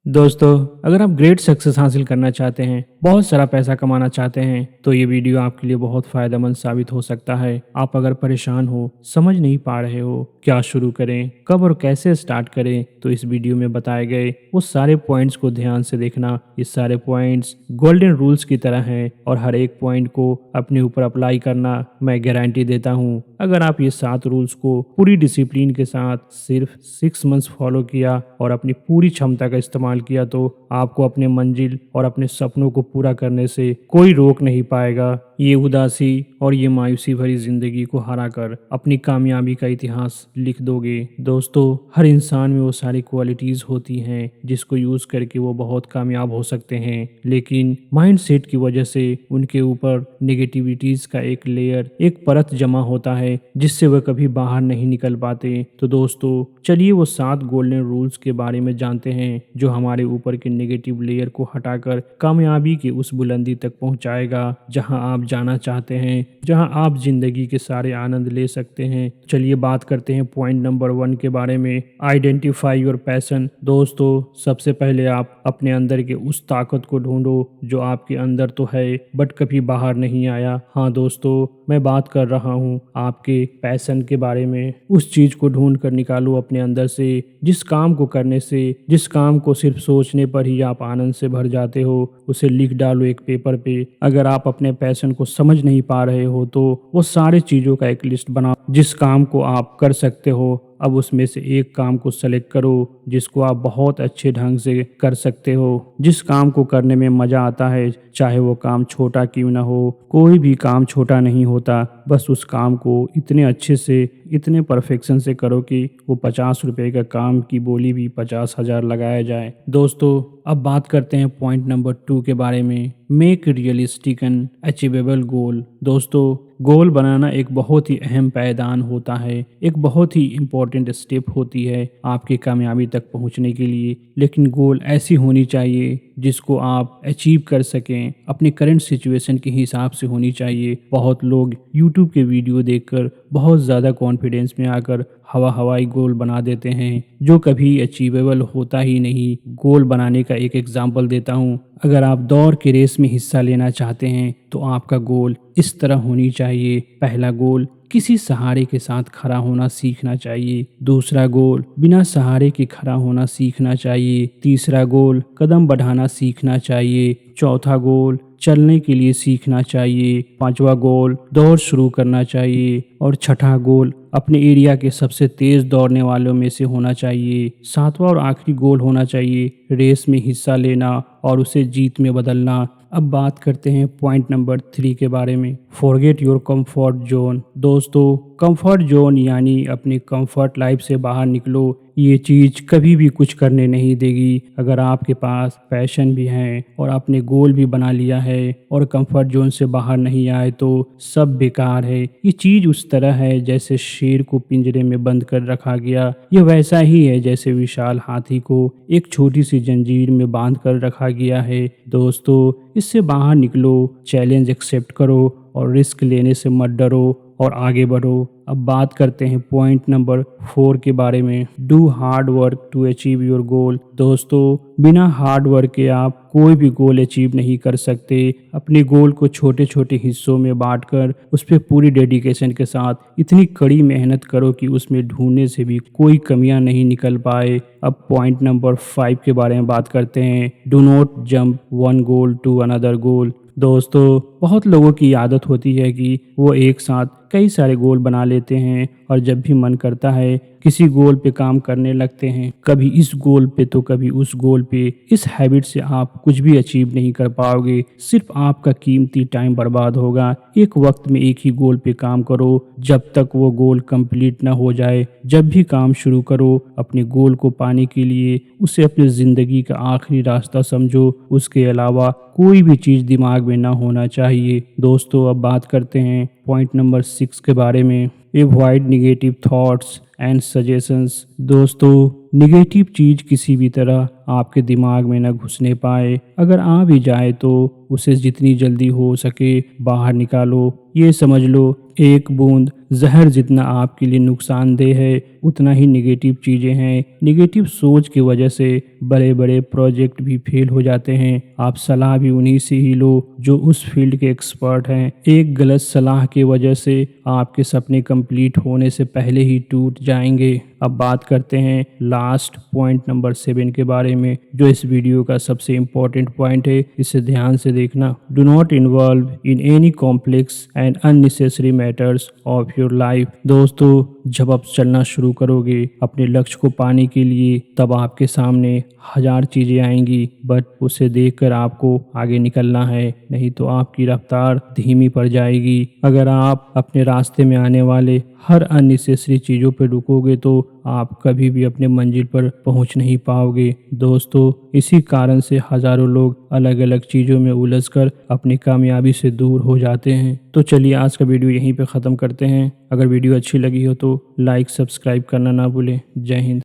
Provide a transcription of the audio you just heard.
दोस्तों, अगर आप ग्रेट सक्सेस हासिल करना चाहते हैं, बहुत सारा पैसा कमाना चाहते हैं, तो ये वीडियो आपके लिए बहुत फ़ायदेमंद साबित हो सकता है। आप अगर परेशान हो, समझ नहीं पा रहे हो, क्या शुरू करें, कब और कैसे स्टार्ट करें, तो इस वीडियो में बताए गए वो सारे पॉइंट्स को ध्यान से देखना। ये सारे पॉइंट्स गोल्डन रूल्स की तरह हैं और हर एक पॉइंट को अपने ऊपर अप्लाई करना मैं गारंटी देता हूँ। अगर आप ये 7 रूल्स को पूरी डिसिप्लिन के साथ सिर्फ 6 मंथ्स फॉलो किया और अपनी पूरी क्षमता का इस्तेमाल किया तो आपको अपने मंजिल और अपने सपनों को पूरा करने से कोई रोक नहीं पाएगा। ये उदासी और ये मायूसी भरी जिंदगी को हराकर अपनी कामयाबी का इतिहास लिख दोगे। दोस्तों, हर इंसान में वो सारी क्वालिटीज होती हैं जिसको यूज करके वो बहुत कामयाब हो सकते हैं, लेकिन माइंडसेट की वजह से उनके ऊपर नेगेटिविटीज का एक लेयर, एक परत जमा होता है जिससे वह कभी बाहर नहीं निकल पाते। तो दोस्तों, चलिए वो 7 गोल्डन रूल्स के बारे में जानते हैं जो हमारे ऊपर के नेगेटिव लेयर को हटाकर कामयाबी की उस बुलंदी तक पहुंचाएगा जहां आप जाना चाहते हैं, जहां आप जिंदगी के सारे आनंद ले सकते हैं। चलिए बात करते हैं पॉइंट नंबर 1 के बारे में, आइडेंटिफाई योर पैशन। दोस्तों, सबसे पहले आप अपने अंदर के उस ताकत को ढूंढो जो आपके अंदर तो है बट कभी बाहर नहीं आया। हाँ दोस्तों, मैं बात कर रहा हूँ आपके पैशन के बारे में। उस चीज को ढूंढ कर निकालो अपने अंदर से, जिस काम को करने से, जिस काम को सिर्फ सोचने पर ही आप आनंद से भर जाते हो, उसे लिख डालो एक पेपर पे। अगर आप अपने पैशन को समझ नहीं पा रहे हो तो वो सारे चीजों का एक लिस्ट बनाओ जिस काम को आप कर सकते हो। अब उसमें से एक काम को सेलेक्ट करो जिसको आप बहुत अच्छे ढंग से कर सकते हो, जिस काम को करने में मजा आता है, चाहे वो काम छोटा क्यों ना हो। कोई भी काम छोटा नहीं होता, बस उस काम को इतने अच्छे से, इतने परफेक्शन से करो कि वो 50 रुपए का काम की बोली भी 50,000 लगाया जाए। दोस्तों, अब बात करते हैं पॉइंट नंबर 2 के बारे में, मेक रियलिस्टिक एंड अचीवेबल गोल। दोस्तों, गोल बनाना एक बहुत ही अहम पायदान होता है, एक बहुत ही इम्पोर्टेंट स्टेप होती है आपकी कामयाबी तक पहुंचने के लिए। लेकिन गोल ऐसी होनी चाहिए जिसको आप अचीव कर सकें, अपने करंट सिचुएशन के हिसाब से होनी चाहिए। बहुत लोग यूट्यूब के वीडियो देखकर बहुत ज़्यादा कॉन्फिडेंस में आकर हवाई गोल बना देते हैं जो कभी अचीवेबल होता ही नहीं। गोल बनाने का एक एग्जाम्पल देता हूँ। अगर आप दौड़ के रेस में हिस्सा लेना चाहते हैं तो आपका गोल इस तरह होनी चाहिए। पहला गोल, किसी सहारे के साथ खड़ा होना सीखना चाहिए। दूसरा गोल, बिना सहारे के खड़ा होना सीखना चाहिए। तीसरा गोल, कदम बढ़ाना सीखना चाहिए। चौथा गोल, चलने के लिए सीखना चाहिए। पांचवा गोल, दौड़ शुरू करना चाहिए। और छठा गोल, अपने एरिया के सबसे तेज दौड़ने वालों में से होना चाहिए। सातवां और आखिरी गोल होना चाहिए रेस में हिस्सा लेना और उसे जीत में बदलना। अब बात करते हैं पॉइंट नंबर 3 के बारे में, फॉरगेट योर कंफर्ट जोन। दोस्तों, कंफर्ट जोन यानी अपनी कंफर्ट लाइफ से बाहर निकलो। ये चीज कभी भी कुछ करने नहीं देगी। अगर आपके पास पैशन भी है और आपने गोल भी बना लिया है और कंफर्ट जोन से बाहर नहीं आए तो सब बेकार है। ये चीज उस तरह है जैसे शेर को पिंजरे में बंद कर रखा गया। ये वैसा ही है जैसे विशाल हाथी को एक छोटी सी जंजीर में बांध कर रखा गया है। दोस्तों, इससे बाहर निकलो, चैलेंज एक्सेप्ट करो और रिस्क लेने से मत डरो और आगे बढ़ो। अब बात करते हैं पॉइंट नंबर 4 के बारे में, do hard work to achieve your goal. दोस्तों, बिना हार्ड वर्क के आप कोई भी गोल अचीव नहीं कर सकते। अपने गोल को छोटे छोटे हिस्सों में बांटकर उस पर पूरी डेडिकेशन के साथ इतनी कड़ी मेहनत करो कि उसमें ढूंढने से भी कोई कमियां नहीं निकल पाए। अब पॉइंट नंबर 5 के बारे में बात करते हैं, do not jump one goal to another goal. दोस्तों, बहुत लोगों की आदत होती है कि वो एक साथ कई सारे गोल बना लेते हैं और जब भी मन करता है किसी गोल पे काम करने लगते हैं, कभी इस गोल पे तो कभी उस गोल पे। इस हैबिट से आप कुछ भी अचीव नहीं कर पाओगे, सिर्फ आपका कीमती टाइम बर्बाद होगा। एक वक्त में एक ही गोल पे काम करो जब तक वो गोल कंप्लीट ना हो जाए। जब भी काम शुरू करो, अपने गोल को पाने के लिए उसे अपनी ज़िंदगी का आखिरी रास्ता समझो। उसके अलावा कोई भी चीज़ दिमाग में ना होना चाहिए। दोस्तों, अब बात करते हैं पॉइंट नंबर 6 के बारे में, avoid negative thoughts and suggestions. दोस्तों, निगेटिव चीज़ किसी भी तरह आपके दिमाग में न घुसने पाए। अगर आ भी जाए तो उसे जितनी जल्दी हो सके बाहर निकालो। ये समझ लो, एक बूंद जहर जितना आपके लिए नुकसानदेह है उतना ही नेगेटिव चीज़ें हैं। नेगेटिव सोच की वजह से बड़े बड़े प्रोजेक्ट भी फेल हो जाते हैं। आप सलाह भी उन्हीं से ही लो जो उस फील्ड के एक्सपर्ट हैं। एक गलत सलाह की वजह से आपके सपने कंप्लीट होने से पहले ही टूट जाएंगे। अब बात करते हैं लास्ट पॉइंट नंबर 7 के बारे में, जो इस वीडियो का सबसे इम्पोर्टेंट पॉइंट है। इसे ध्यान से देखना। Do not involve in any complex and unnecessary matters of your life. दोस्तों, जब आप चलना शुरू करोगे अपने लक्ष्य को पाने के लिए, तब आपके सामने हजार चीजें आएंगी, बट उसे देखकर आपको आगे निकलना है, नहीं तो आपकी रफ्तार धीमी पड़ जाएगी। अगर आप अपने रास्ते में आने वाले हर अननेसेसरी चीज़ों पर रुकोगे तो आप कभी भी अपने मंजिल पर पहुंच नहीं पाओगे। दोस्तों, इसी कारण से हजारों लोग अलग अलग चीज़ों में उलझकर अपनी कामयाबी से दूर हो जाते हैं। तो चलिए आज का वीडियो यहीं पे ख़त्म करते हैं। अगर वीडियो अच्छी लगी हो तो लाइक सब्सक्राइब करना ना भूलें। जय हिंद।